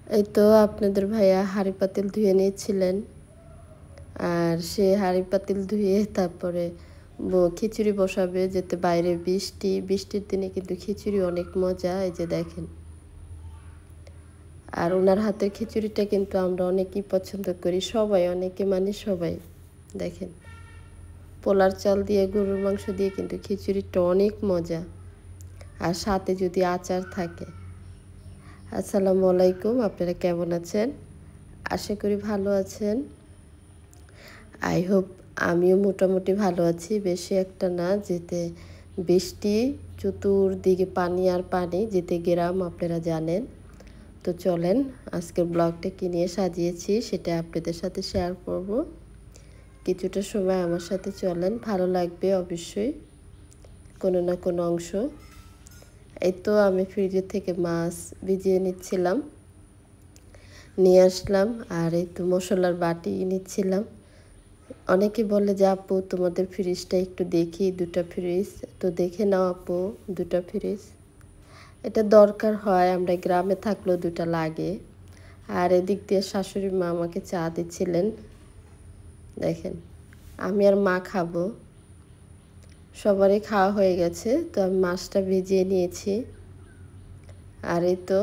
এই তো আপনাদের ভাইয়া হাঁড়ি পাতিল ধুয়ে নিয়েছিলেন। আর সে হাঁড়ি পাতিল ধুয়ে তারপরে খিচুড়ি বসাবে, যেতে বাইরে বৃষ্টির দিনে কিন্তু খিচুড়ি অনেক মজা। এই যে দেখেন, আর ওনার হাতের খিচুড়িটা কিন্তু আমরা অনেকেই পছন্দ করি, সবাই, অনেকে মানে সবাই। দেখেন, পোলার চাল দিয়ে গরুর মাংস দিয়ে কিন্তু খিচুড়িটা অনেক মজা, আর সাথে যদি আচার থাকে। আসসালামু আলাইকুম, আপনারা কেমন আছেন? আশা করি ভালো আছেন। আই হোপ আমিও মোটামুটি ভালো আছি, বেশি একটা না। যেতে বৃষ্টি, চতুর্দিকে পানি আর পানি, যেতে গ্রাম, আপনারা জানেন। তো চলেন আজকের ব্লগটা কী নিয়ে সাজিয়েছি সেটা আপনাদের সাথে শেয়ার করব। কিছুটা সময় আমার সাথে চলেন, ভালো লাগবে অবশ্যই, কোনো না কোনো অংশ। এই তো আমি ফ্রিজের থেকে মাছ ভিজিয়ে নিচ্ছিলাম, নিয়ে আসলাম। আর এই তো মশলার বাটি নিচ্ছিলাম। অনেকে বলে যে আপু তোমাদের ফ্রিজটা একটু দেখি, দুটো ফ্রিজ। তো দেখে নাও আপু, দুটো ফ্রিজ এটা দরকার হয়, আমরা গ্রামে থাকলেও দুটো লাগে। আর এদিক দিয়ে শাশুড়ি মা আমাকে চা দিচ্ছিলেন। দেখেন, আমি আর মা খাবো, সবারই খাওয়া হয়ে গেছে। তো আমি মাছটা ভিজিয়ে নিয়েছি। আর এই তো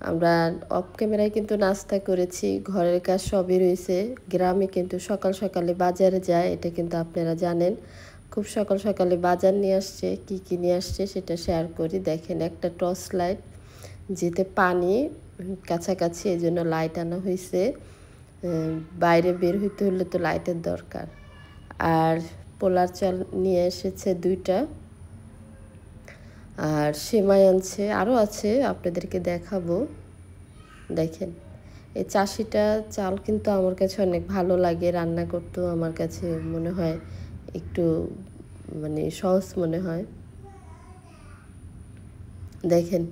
আমরা অফ ক্যামেরায় কিন্তু নাস্তা করেছি, ঘরের কাজ সবই রয়েছে। গ্রামে কিন্তু সকাল সকালে বাজারে যায়, এটা কিন্তু আপনারা জানেন। খুব সকাল সকালে বাজার নিয়ে আসছে, কি নিয়ে আসছে সেটা শেয়ার করি। দেখেন, একটা টর্চ লাইট, যেতে পানি কাছাকাছি, এই জন্য লাইট আনা হয়েছে। বাইরে বের হইতে হলে তো লাইটের দরকার। আর পোলার চাল নিয়ে এসেছে 2টা, আর সেমাই আনছে, আরও আছে, আপনাদেরকে দেখাবো। দেখেন, এই চাষিটা চাল কিন্তু আমার কাছে অনেক ভালো লাগে, রান্না করতেও আমার কাছে মনে হয় একটু মানে সহজ মনে হয়। দেখেন,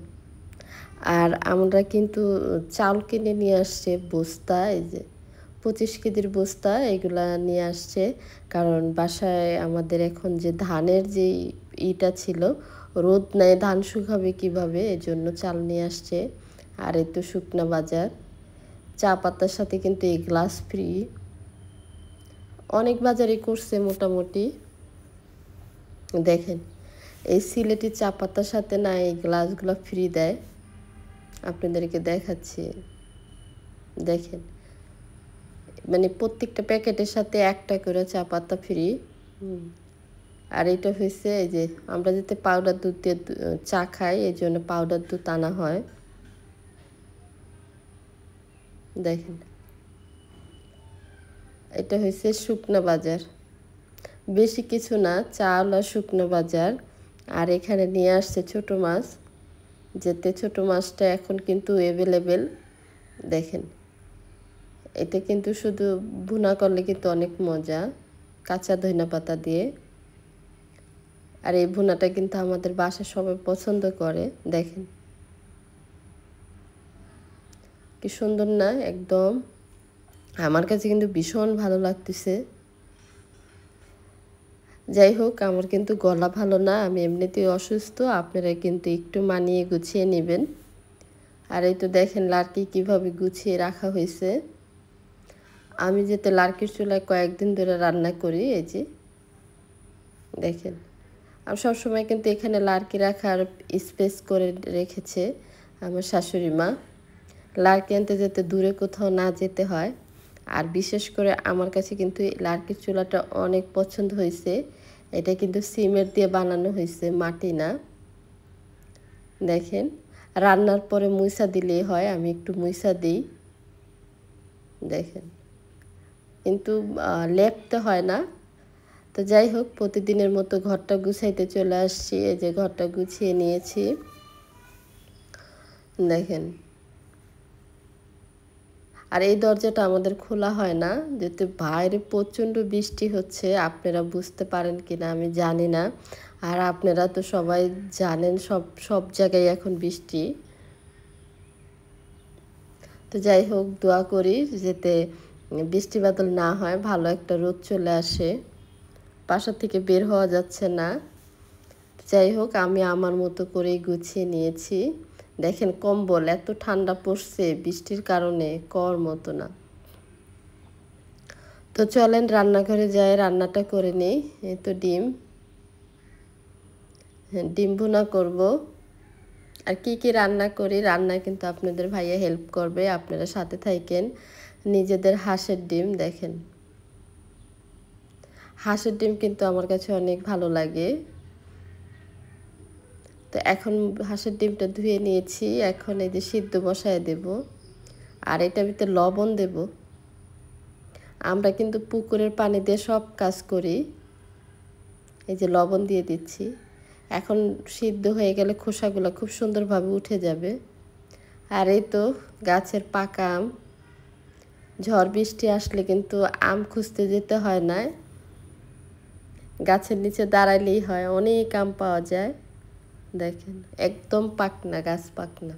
আর আমরা কিন্তু চাল কিনে নিয়ে আসছে বস্তা, এই যে 25 কেজির বস্তা, এগুলা নিয়ে আসছে। কারণ বাসায় আমাদের এখন যে ধানের যে ইটা ছিল, রোদ নেই, ধান শুকাবে কীভাবে, এজন্য চাল নিয়ে আসছে। আর এই তো শুকনা বাজার, চা পাতার সাথে কিন্তু এই গ্লাস ফ্রি। অনেক বাজারই করছে মোটামুটি। দেখেন, এই সিলেটি চা পাতার সাথে না এই গ্লাসগুলো ফ্রি দেয়, আপনাদেরকে দেখাচ্ছি। দেখেন, মানে প্রত্যেকটা প্যাকেটের সাথে একটা করে চা পাতা ফ্রি। আর এটা হয়েছে এই যে আমরা যাতে পাউডার দুধ দিয়ে চা খাই, এই জন্য পাউডার দুধ আনা হয়। দেখেন, এটা হয়েছে শুকনো বাজার, বেশি কিছু না, চাল আর শুকনো বাজার। আর এখানে নিয়ে আসছে ছোট মাছ, যেতে ছোট মাছটা এখন কিন্তু অ্যাভেলেবেল। দেখেন, এটা কিন্তু শুধু ভুনা করলে কিন্তু অনেক মজা, কাঁচা ধনিয়া পাতা দিয়ে। আর এই ভুনাটা কিন্তু আমাদের বাসায় সবাই পছন্দ করে। দেখেন কি সুন্দর না, একদম আমার কাছে কিন্তু ভীষণ ভালো লাগতেছে। যাই হোক, আমার কিন্তু গলা ভালো না, আমি এমনিতেই অসুস্থ, আপনারা কিন্তু একটু মানিয়ে গুছিয়ে নেবেন। আর এই তো দেখেন লার্কি কিভাবে গুছিয়ে রাখা হয়েছে। আমি যেতে লার্কির চুলায় কয়েকদিন ধরে রান্না করি। এই যে দেখেন, আমি সবসময় কিন্তু এখানে লার্কি রাখার স্পেস করে রেখেছে আমার শাশুড়ি মা। লার্কি আনতে যেতে দূরে কোথাও না যেতে হয়। আর বিশেষ করে আমার কাছে কিন্তু লার্কির চুলাটা অনেক পছন্দ হয়েছে। এটা কিন্তু সিমেন্ট দিয়ে বানানো হয়েছে, মাটি না। দেখেন, রান্নার পরে মুইসা দিলেই হয়, আমি একটু মুইসা দিই। দেখেন, কিন্তু লেপতে হয় না। তো যাই হোক, প্রতিদিনের মতো ঘরটা গুছাইতে চলে আসছি। এই যে ঘরটা গুছিয়ে নিয়েছি। দেখেন, আর এই দরজাটা আমাদের খোলা হয় না, যেহেতু বাইরে প্রচণ্ড বৃষ্টি হচ্ছে। আপনারা বুঝতে পারেন কি না আমি জানি না। আর আপনারা তো সবাই জানেন সব সব জায়গায় এখন বৃষ্টি। তো যাই হোক, দোয়া করি যাতে বৃষ্টি বাদল না হয়, ভালো একটা রোদ চলে আসে। বাসা থেকে বের হওয়া যাচ্ছে না। যাই হোক, আমি আমার মতো করেই গুছিয়ে নিয়েছি। দেখেন কম্বল এত ঠান্ডা পড়ছে বৃষ্টির কারণে কর মতো না। তো চলেন রান্নাঘরে যাই, রান্নাটা করে নিই। এই তো ডিম ভুনা করব। আর কি রান্না করি, রান্না কিন্তু আপনাদের ভাইয়া হেল্প করবে, আপনারা সাথে থাকেন। নিজেদের হাঁসের ডিম দেখেন, হাঁসের ডিম কিন্তু আমার কাছে অনেক ভালো লাগে। তো এখন হাঁসের ডিমটা ধুয়ে নিয়েছি, এখন এই যে সিদ্ধ বসায় দেব। আর এটার ভিতরে লবণ দেব। আমরা কিন্তু পুকুরের পানি দিয়ে সব কাজ করি। এই যে লবণ দিয়ে দিচ্ছি। এখন সিদ্ধ হয়ে গেলে খোসাগুলো খুব সুন্দরভাবে উঠে যাবে। আর এই তো গাছের পাকা আম, ঝড় বৃষ্টি আসলে কিন্তু আম খুঁজতে যেতে হয় না, গাছের নিচে দাঁড়াইলেই হয়, অনেক আম পাওয়া যায়। দেখেন একদম পাকনা, গাছ পাকনা।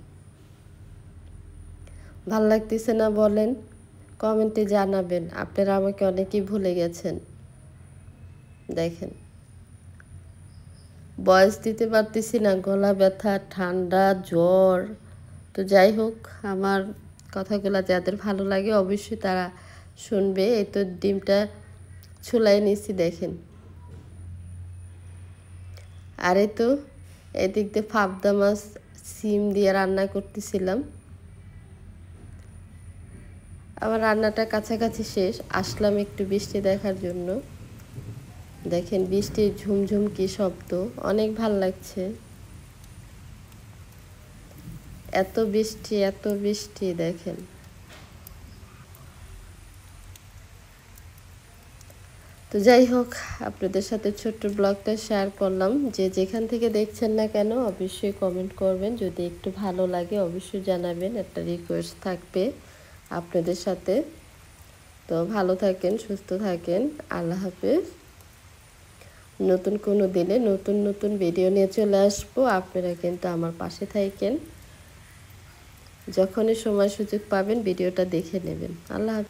ভাল লাগতেছে না বলেন? কমেন্টে জানাবেন, আপনারা আমাকে অনেকেই ভুলে গেছেন। দেখেন বয়স দিতে পারতেছি না, গলা ব্যথা, ঠান্ডা, জ্বর। তো যাই হোক, আমার কথাগুলো যাদের ভালো লাগে অবশ্যই তারা শুনবে। এই তো ডিমটা ছুলাই নিছি দেখেন। আর এই তো এদিক দিয়ে পাবদা মাছ সিম দিয়ে রান্না করতেছিলাম। আমার রান্নাটা কাছাকাছি শেষ, আসলাম একটু বৃষ্টি দেখার জন্য। দেখেন বৃষ্টির ঝুমঝুম কি শব্দ, অনেক ভাল লাগছে। এত বৃষ্টি দেখেন। তো যাই হোক, আপনাদের সাথে ছোট্ট ব্লগটা শেয়ার করলাম। যে যেখান থেকে দেখছেন না কেন অবশ্যই কমেন্ট করবেন, যদি একটু ভালো লাগে অবশ্যই জানাবেন, একটা রিকোয়েস্ট থাকবে আপনাদের সাথে। তো ভালো থাকেন, সুস্থ থাকেন, আল্লাহ হাফেজ। নতুন কোনো দিনে নতুন ভিডিও নিয়ে চলে আসবো, আপনারা কিন্তু আমার পাশে থাকেন। যখনই সময় সুযোগ পাবেন ভিডিওটা দেখে নেবেন। আল্লাহ হাফেজ।